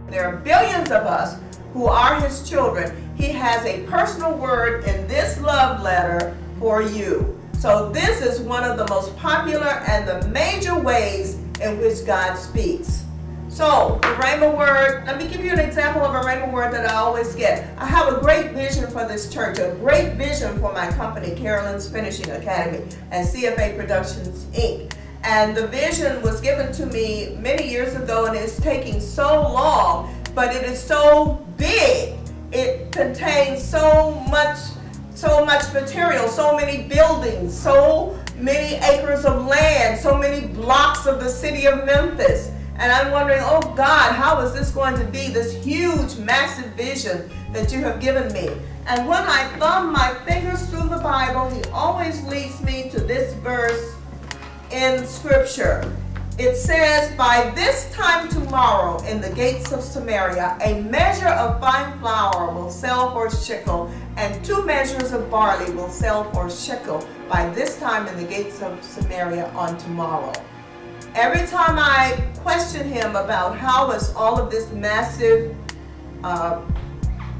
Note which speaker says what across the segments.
Speaker 1: There are billions of us who are his children. He has a personal word in this love letter for you. So this is one of the most popular and the major ways in which God speaks. So the Rhema word, let me give you an example of a Rhema word that I always get. I have a great vision for this church, a great vision for my company, Carolyn's Finishing Academy and CFA Productions, Inc. And the vision was given to me many years ago, and it's taking so long, but it is so big. It contains so much material, so many buildings, so many acres of land, so many blocks of the city of Memphis. And I'm wondering, oh God, how is this going to be, this huge, massive vision that you have given me? And when I thumb my fingers through the Bible, he always leads me to this verse in Scripture. It says, by this time tomorrow in the gates of Samaria, a measure of fine flour will sell for a shekel, and 2 measures of barley will sell for a shekel by this time in the gates of Samaria on tomorrow. Every time I question him about how is all of this massive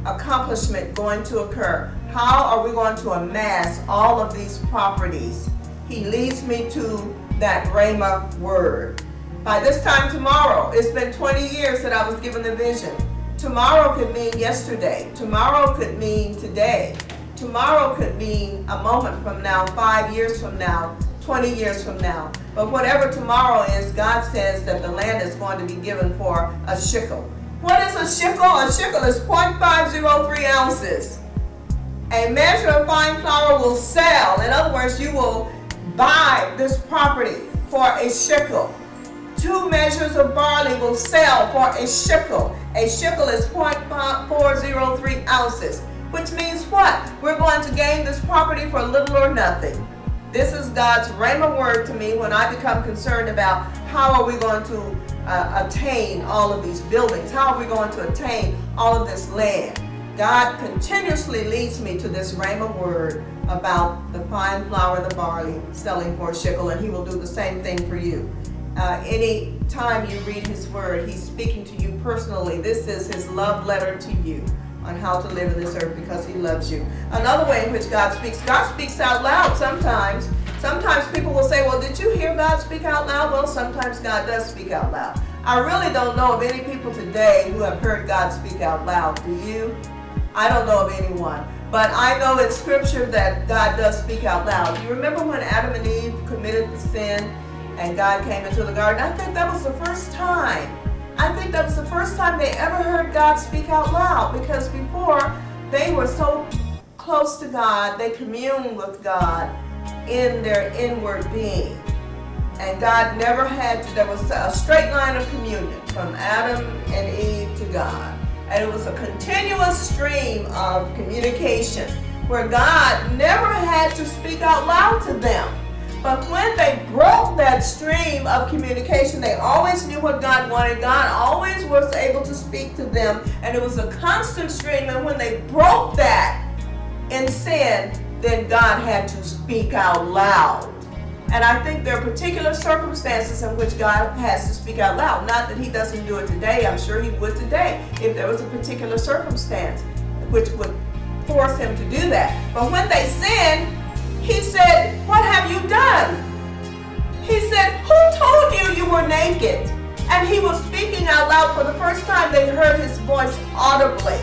Speaker 1: accomplishment going to occur, how are we going to amass all of these properties, he leads me to that Rhema word. By this time tomorrow, it's been 20 years that I was given the vision. Tomorrow could mean yesterday. Tomorrow could mean today. Tomorrow could mean a moment from now, 5 years from now, 20 years from now. But whatever tomorrow is, God says that the land is going to be given for a shekel. What is a shekel? A shekel is 0.503 ounces. A measure of fine flour will sell. In other words, you will buy this property for a shekel. 2 measures of barley will sell for a shekel. A shekel is 0.403 ounces, which means what? We're going to gain this property for little or nothing. This is God's Rhema word to me when I become concerned about how are we going to attain all of these buildings? How are we going to attain all of this land? God continuously leads me to this Rhema word about the fine flour, the barley, selling for a shekel, and he will do the same thing for you. Any time you read his word, he's speaking to you personally. This is his love letter to you on how to live in this earth because he loves you. Another way in which God speaks out loud sometimes. Sometimes people will say, well, did you hear God speak out loud? Well, sometimes God does speak out loud. I really don't know of any people today who have heard God speak out loud. Do you? I don't know of anyone. But I know in Scripture that God does speak out loud. You remember when Adam and Eve committed the sin and God came into the garden? I think that was the first time. They ever heard God speak out loud, because before they were so close to God, they communed with God in their inward being. And God never had to, there was a straight line of communion from Adam and Eve to God. And it was a continuous stream of communication where God never had to speak out loud to them. But when they broke that stream of communication, they always knew what God wanted. God always was able to speak to them, and it was a constant stream. And when they broke that in sin, then God had to speak out loud. And I think there are particular circumstances in which God has to speak out loud. Not that he doesn't do it today. I'm sure he would today if there was a particular circumstance which would force him to do that. But when they sinned, he said, what have you done? He said, who told you you were naked? And he was speaking out loud for the first time. They heard his voice audibly.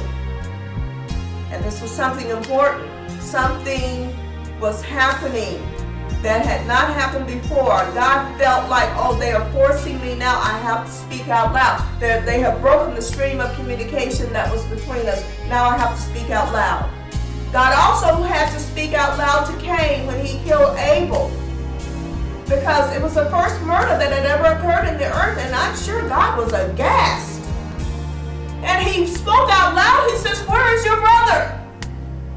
Speaker 1: And this was something important. Something was happening that had not happened before. God felt like, oh, they are forcing me now. I have to speak out loud. They have broken the stream of communication that was between us. Now I have to speak out loud. God also had to speak out loud to Cain when he killed Abel, because it was the first murder that had ever occurred in the earth, and I'm sure God was aghast. And he spoke out loud. He says, where is your brother?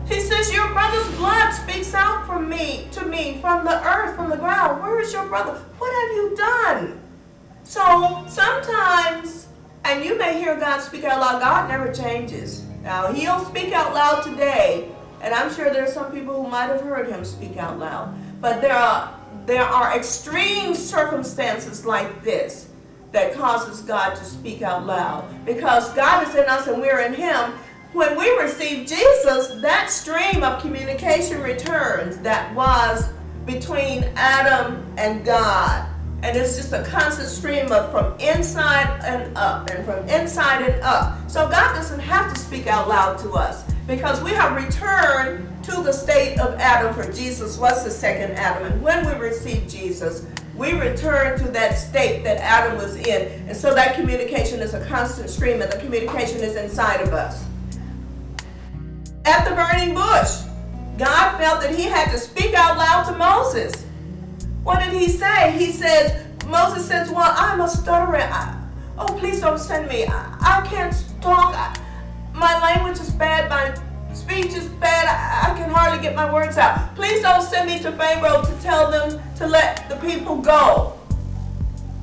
Speaker 1: He says, your brother's blood speaks out to me from the earth, from the ground. Where is your brother? What have you done? So sometimes, and you may hear God speak out loud, God never changes. Now, he'll speak out loud today, and I'm sure there are some people who might have heard him speak out loud. But there are extreme circumstances like this that causes God to speak out loud. Because God is in us and we're in Him. When we receive Jesus, that stream of communication returns that was between Adam and God. And it's just a constant stream of from inside and up and from inside and up. So God doesn't have to speak out loud to us because we have returned to the state of Adam, for Jesus was the second Adam. And when we receive Jesus, we return to that state that Adam was in. And so that communication is a constant stream, and the communication is inside of us. At the burning bush, God felt that He had to speak out loud to Moses. What did He say? He says, Moses says, well, I'm a stutterer. Oh, please don't send me. I can't talk. My language is bad. My speech is bad. I can hardly get my words out. Please don't send me to Pharaoh to tell them to let the people go.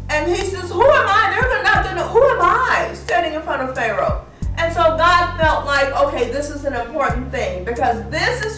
Speaker 1: And he says, who am I? They're not going to, who am I standing in front of Pharaoh? And so God felt like, okay, this is an important thing because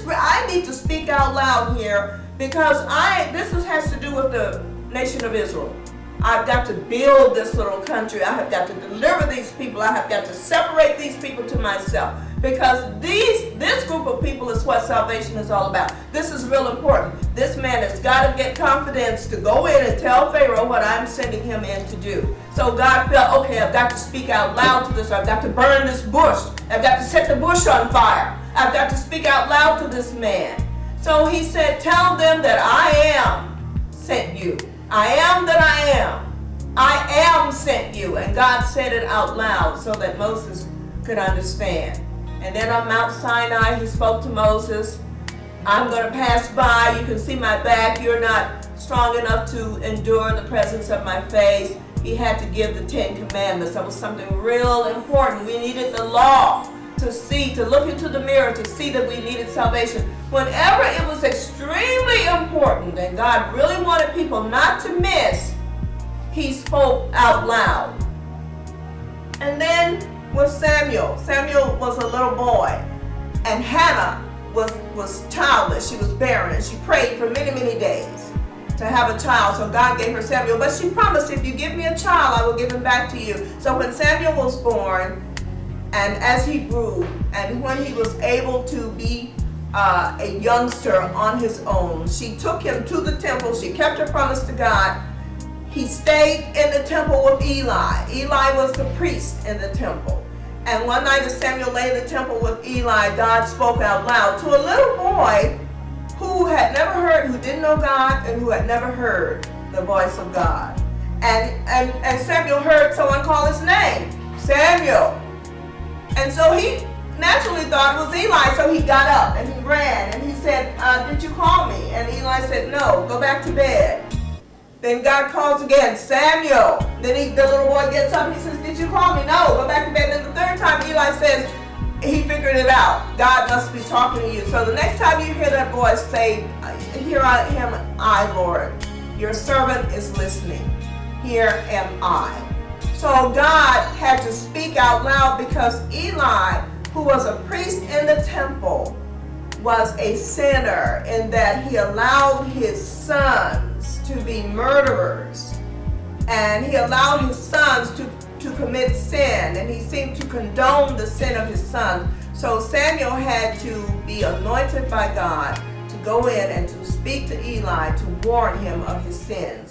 Speaker 1: I need to speak out loud here because this has to do with the nation of Israel. I've got to build this little country. I have got to deliver these people. I have got to separate these people to myself because this group of people is what salvation is all about. This is real important. This man has got to get confidence to go in and tell Pharaoh what I'm sending him in to do. So God felt, okay, I've got to speak out loud to this. I've got to burn this bush. I've got to set the bush on fire. I've got to speak out loud to this man. So He said, tell them that I am sent you. I am that I am. I am sent you. And God said it out loud so that Moses could understand. And then on Mount Sinai, He spoke to Moses. I'm going to pass by. You can see my back. You're not strong enough to endure the presence of my face. He had to give the 10 Commandments. That was something real important. We needed the law to see, to look into the mirror, to see that we needed salvation. Whenever it was extremely important and God really wanted people not to miss, He spoke out loud. And then with Samuel was a little boy, and Hannah was childless. She was barren, and she prayed for many, many days to have a child. So God gave her Samuel, but she promised, if you give me a child, I will give him back to you. So when Samuel was born, and as he grew, and when he was able to be a youngster on his own, she took him to the temple. She kept her promise to God. He stayed in the temple with Eli. Eli was the priest in the temple. And one night as Samuel lay in the temple with Eli, God spoke out loud to a little boy who had never heard, who didn't know God, and who had never heard the voice of God. And Samuel heard someone call his name, Samuel. And so he naturally thought it was Eli, so he got up and he ran and he said, did you call me? And Eli said, no, go back to bed. Then God calls again, Samuel. Then the little boy gets up and he says, did you call me? No, go back to bed. Then the third time Eli says, he figured it out. God must be talking to you. So the next time you hear that voice, say, here I am, Lord. Your servant is listening. Here am I. So God had to speak out loud because Eli, who was a priest in the temple, was a sinner in that he allowed his sons to be murderers. And he allowed his sons to commit sin, and he seemed to condone the sin of his sons. So Samuel had to be anointed by God to go in and to speak to Eli to warn him of his sins.